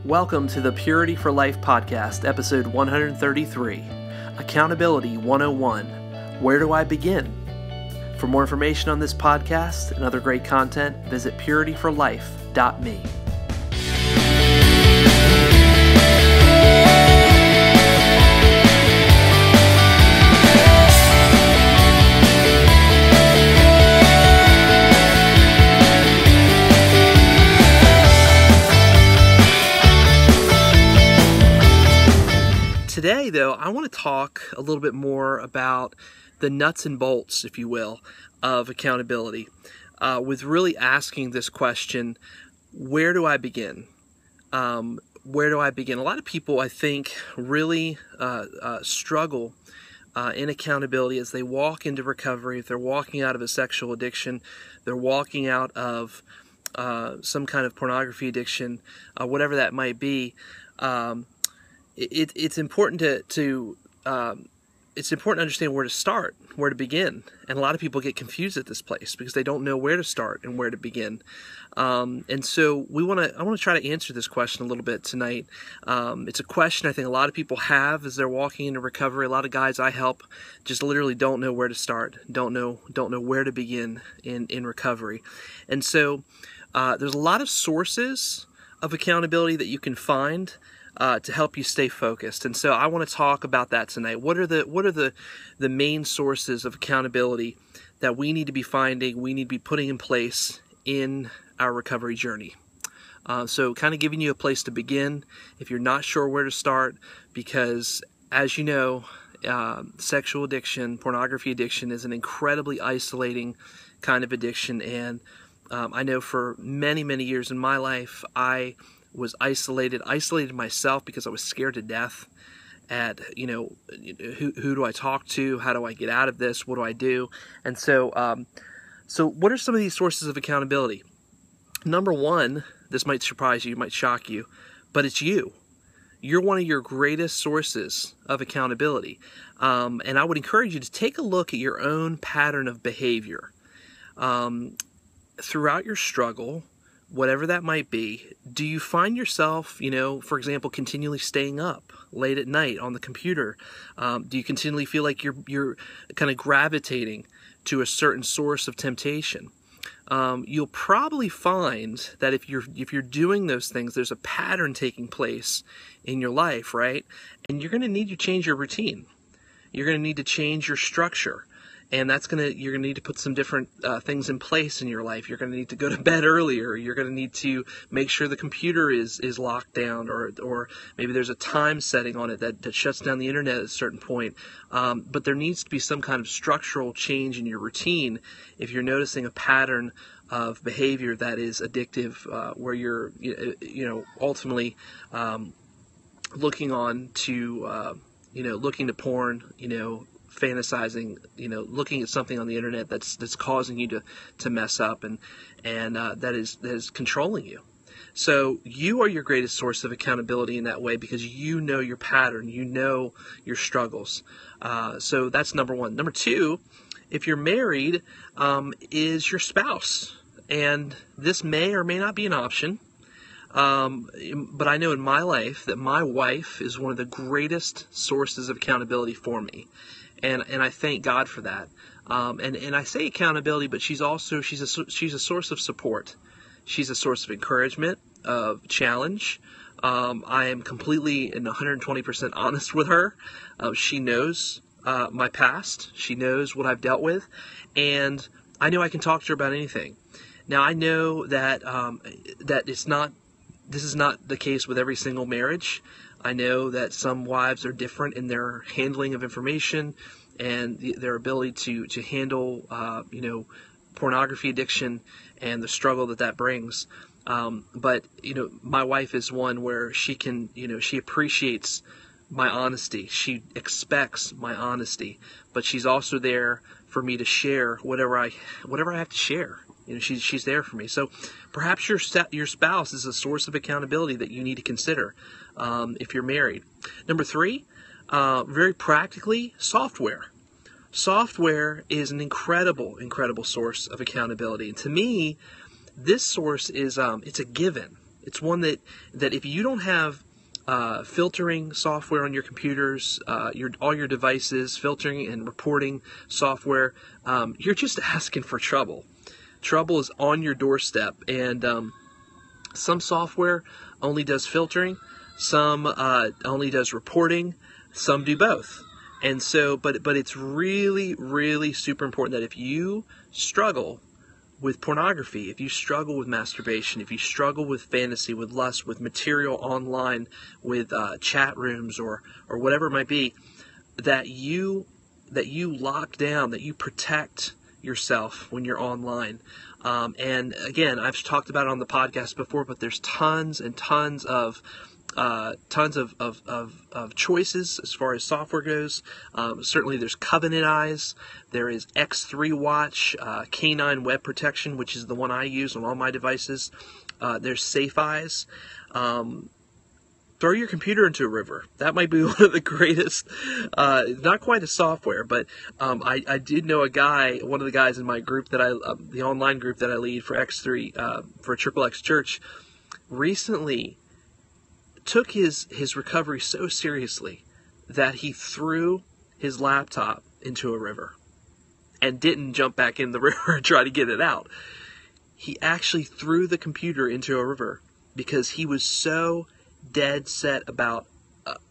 Welcome to the Purity for Life podcast, episode 133, Accountability 101. Where do I begin? For more information on this podcast and other great content, visit purityforlife.me. Today, though, I want to talk a little bit more about the nuts and bolts, if you will, of accountability, with really asking this question, where do I begin? Where do I begin? A lot of people, I think, really struggle in accountability as they walk into recovery. If they're walking out of a sexual addiction, they're walking out of some kind of pornography addiction, whatever that might be. It's important to understand where to start, where to begin, and a lot of people get confused at this place because they don't know where to start and where to begin. And so I want to try to answer this question a little bit tonight. It's a question I think a lot of people have as they're walking into recovery. A lot of guys I help just literally don't know where to start, don't know where to begin in recovery, and so there's a lot of sources of accountability that you can find to help you stay focused. And so I want to talk about that tonight. What are the main sources of accountability that we need to be finding, we need to be putting in place in our recovery journey? So kind of giving you a place to begin if you're not sure where to start, because as you know, sexual addiction, pornography addiction is an incredibly isolating kind of addiction. And I know for many, many years in my life, I was isolated myself because I was scared to death at, who do I talk to? How do I get out of this? What do I do? And so, so what are some of these sources of accountability? Number one, this might surprise you, might shock you, but it's you. You're one of your greatest sources of accountability. And I would encourage you to take a look at your own pattern of behavior. Throughout your struggle, whatever that might be, do you find yourself, for example, continually staying up late at night on the computer? Do you continually feel like you're kind of gravitating to a certain source of temptation? You'll probably find that if you're doing those things, there's a pattern taking place in your life, right? And you're going to need to change your routine. You're going to need to change your structure. And you're going to need to put some different things in place in your life. You're going to need to go to bed earlier. You're going to need to make sure the computer is locked down, or maybe there's a time setting on it that shuts down the internet at a certain point. But there needs to be some kind of structural change in your routine if you're noticing a pattern of behavior that is addictive, where you're ultimately looking to porn, fantasizing, looking at something on the internet that's causing you to mess up and that is controlling you. So you are your greatest source of accountability in that way because you know your pattern, you know your struggles. So that's number one. Number two, if you're married, is your spouse. And this may or may not be an option. But I know in my life that my wife is one of the greatest sources of accountability for me. And I thank God for that. And I say accountability, but she's a source of support. She's a source of encouragement, of challenge. I am completely and 120% honest with her. She knows my past. She knows what I've dealt with, and I know I can talk to her about anything. Now I know that this is not the case with every single marriage. I know that some wives are different in their handling of information and their ability to handle, pornography addiction and the struggle that brings. But my wife is one where she can, she appreciates my honesty. She expects my honesty, but she's also there for me to share whatever I have to share. She's there for me. So perhaps your spouse is a source of accountability that you need to consider if you're married. Number three, very practically, software. Software is an incredible, incredible source of accountability. And to me, this source is it's a given. It's one that if you don't have filtering software on your computers, all your devices, filtering and reporting software, you're just asking for trouble. Trouble is on your doorstep, and some software only does filtering, some only does reporting, some do both. And so, but it's really, really super important that if you struggle with pornography, if you struggle with masturbation, if you struggle with fantasy, with lust, with material online, with chat rooms or whatever it might be, that you lock down, that you protect yourself when you're online. And again, I've talked about it on the podcast before, but there's tons and tons of choices as far as software goes. Certainly there's Covenant Eyes, there is X3 Watch, K9 Web Protection, which is the one I use on all my devices. There's Safe Eyes. Throw your computer into a river. That might be one of the greatest, not quite a software, but I did know a guy, one of the guys in my group the online group that I lead for X3, for Triple X Church, recently took his recovery so seriously that he threw his laptop into a river and didn't jump back in the river and try to get it out. He actually threw the computer into a river because he was so dead set about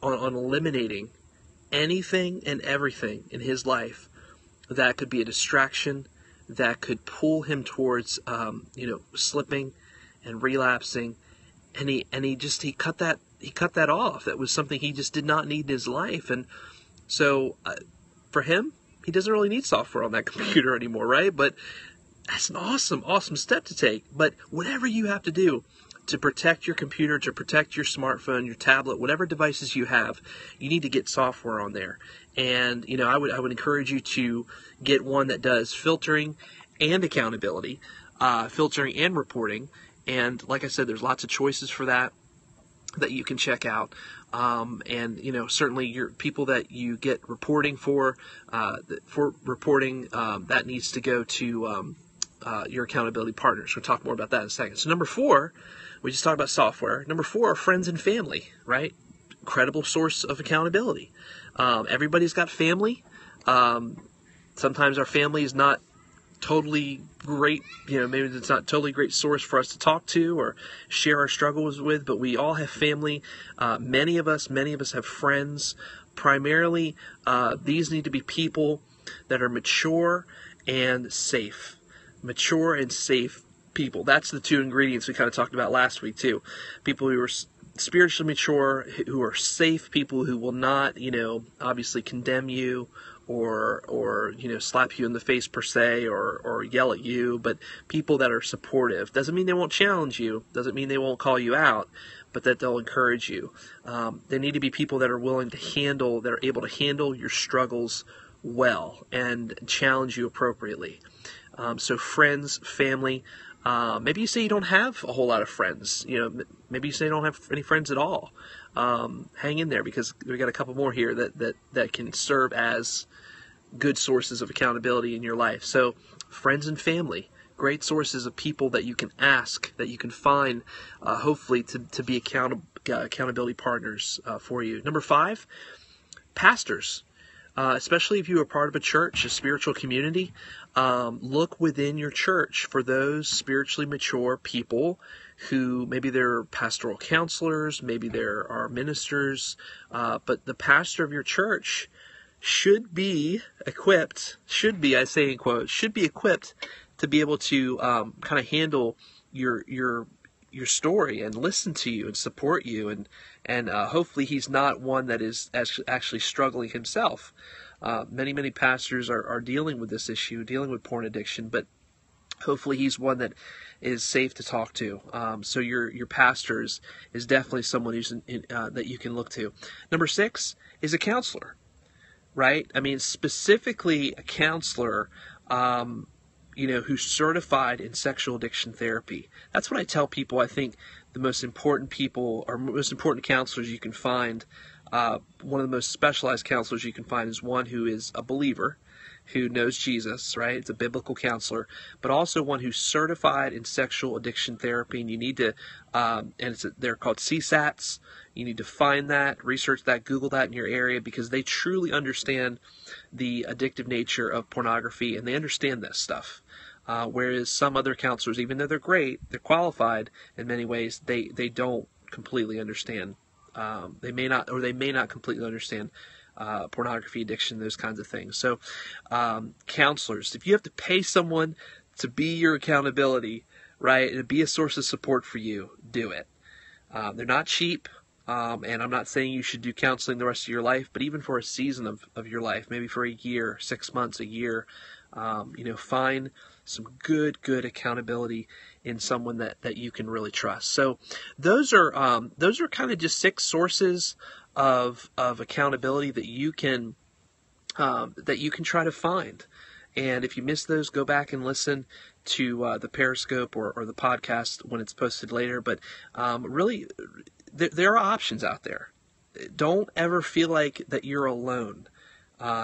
on eliminating anything and everything in his life that could be a distraction, that could pull him towards slipping and relapsing. And he cut that off. That was something he just did not need in his life. And so for him, he doesn't really need software on that computer anymore, right? But that's an awesome step to take. But whatever you have to do to protect your computer, to protect your smartphone, your tablet, whatever devices you have, you need to get software on there. And I would encourage you to get one that does filtering and accountability, filtering and reporting. And like I said, there's lots of choices for that you can check out. And certainly your people that you get reporting for reporting, that needs to go to your accountability partners. We'll talk more about that in a second. So number 4, we just talked about software. Number 4 are friends and family, right? Credible source of accountability. Everybody's got family. Sometimes our family is not totally great, maybe it's not totally great source for us to talk to or share our struggles with, but we all have family. Many of us have friends. Primarily, these need to be people that are mature and safe. Mature and safe people. That's the 2 ingredients we kind of talked about last week too. People who are spiritually mature, who are safe, people who will not, obviously condemn you or slap you in the face per se or yell at you, but people that are supportive. Doesn't mean they won't challenge you, doesn't mean they won't call you out, but that they'll encourage you. They need to be people that are willing to handle, that are able to handle your struggles well and challenge you appropriately. So friends, family. Maybe you say you don't have a whole lot of friends. Maybe you say you don't have any friends at all. Hang in there, because we got a couple more here that can serve as good sources of accountability in your life. So friends and family, great sources of people that you can ask, that you can find, hopefully to be accountability partners for you. Number 5, pastors. Especially if you are part of a church, a spiritual community, look within your church for those spiritually mature people who maybe they're pastoral counselors, maybe there are ministers, but the pastor of your church should be equipped, I say in quotes, should be equipped to be able to kind of handle your story and listen to you and support you, and hopefully he's not one that is actually struggling himself. Many pastors are dealing with this issue, dealing with porn addiction, but hopefully he's one that is safe to talk to. So your pastor is definitely someone who's that you can look to. Number 6 is a counselor, right? I mean, specifically a counselor, who's certified in sexual addiction therapy. That's what I tell people. I think the most important people, or most important counselors you can find, one of the most specialized counselors you can find is one who is a believer, who knows Jesus, right? It's a biblical counselor, but also one who's certified in sexual addiction therapy. And you need to, they're called CSATs. You need to find that, research that, Google that in your area, because they truly understand the addictive nature of pornography, and they understand this stuff. Whereas some other counselors, even though they're great, they're qualified in many ways, they don't completely understand. They may not completely understand pornography addiction, those kinds of things. So counselors, if you have to pay someone to be your accountability, right, and be a source of support for you, do it. They're not cheap. And I'm not saying you should do counseling the rest of your life, but even for a season of your life, maybe for a year, 6 months, a year, find some good accountability in someone that you can really trust. So those are kind of just 6 sources of accountability that you can try to find. And if you miss those, go back and listen to the Periscope or the podcast when it's posted later. But really, there are options out there. Don't ever feel like that you're alone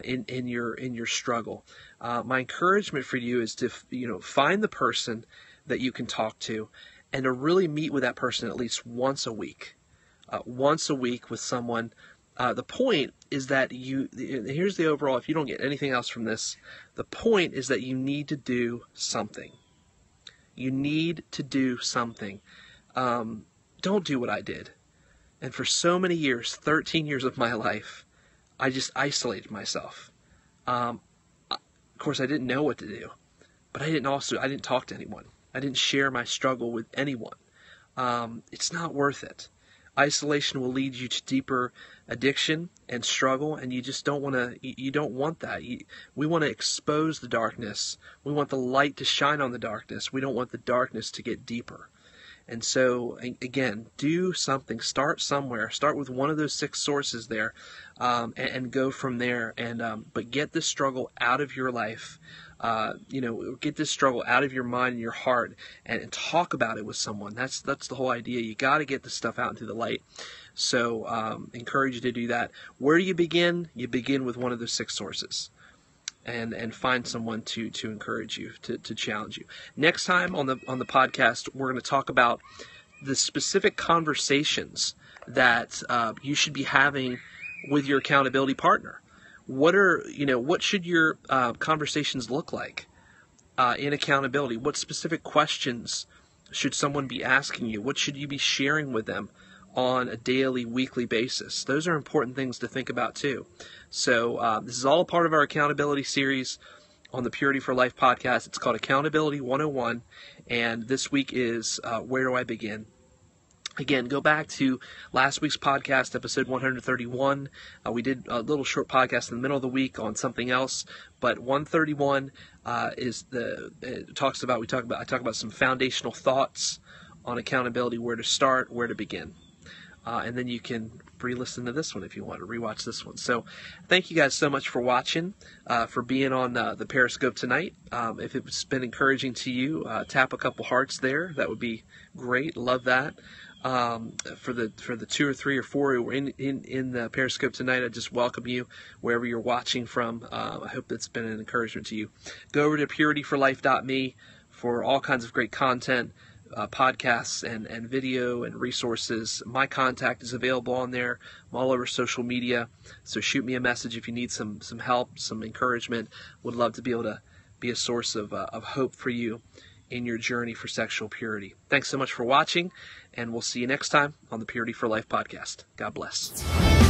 in your struggle. My encouragement for you is to find the person that you can talk to, and to really meet with that person at least once a week. Once a week with someone. The point is that here's the overall, if you don't get anything else from this, the point is that you need to do something. You need to do something. Don't do what I did. And for so many years, 13 years of my life, I just isolated myself. Of course, I didn't know what to do, but I didn't talk to anyone. I didn't share my struggle with anyone. It's not worth it. Isolation will lead you to deeper addiction and struggle, and you just don't want that. We want to expose the darkness. We want the light to shine on the darkness. We don't want the darkness to get deeper. And so, again, do something. Start somewhere. Start with one of those 6 sources there, and go from there. But get this struggle out of your life. Get this struggle out of your mind and your heart, and talk about it with someone. That's the whole idea. You got to get this stuff out into the light. So, encourage you to do that. Where do you begin? You begin with one of those 6 sources. And find someone to encourage you, to challenge you. Next time on the podcast, we're going to talk about the specific conversations that you should be having with your accountability partner. What should your conversations look like in accountability? What specific questions should someone be asking you? What should you be sharing with them on a daily, weekly basis? Those are important things to think about too. So this is all a part of our accountability series on the Purity for Life podcast. It's called Accountability 101, and this week is Where Do I Begin? Again, go back to last week's podcast, episode 131. We did a little short podcast in the middle of the week on something else, but 131 I talk about some foundational thoughts on accountability, where to start, where to begin. And then you can re-listen to this one if you want to rewatch this one. So thank you guys so much for watching, for being on the Periscope tonight. If it's been encouraging to you, tap a couple hearts there. That would be great. Love that. For the 2 or 3 or 4 who were in the Periscope tonight, I just welcome you wherever you're watching from. I hope it's been an encouragement to you. Go over to purityforlife.me for all kinds of great content. Podcasts and video and resources. My contact is available on there. I'm all over social media, so shoot me a message if you need some help, some encouragement. Would love to be able to be a source of hope for you in your journey for sexual purity. Thanks so much for watching, and we'll see you next time on the Purity for Life podcast. God bless.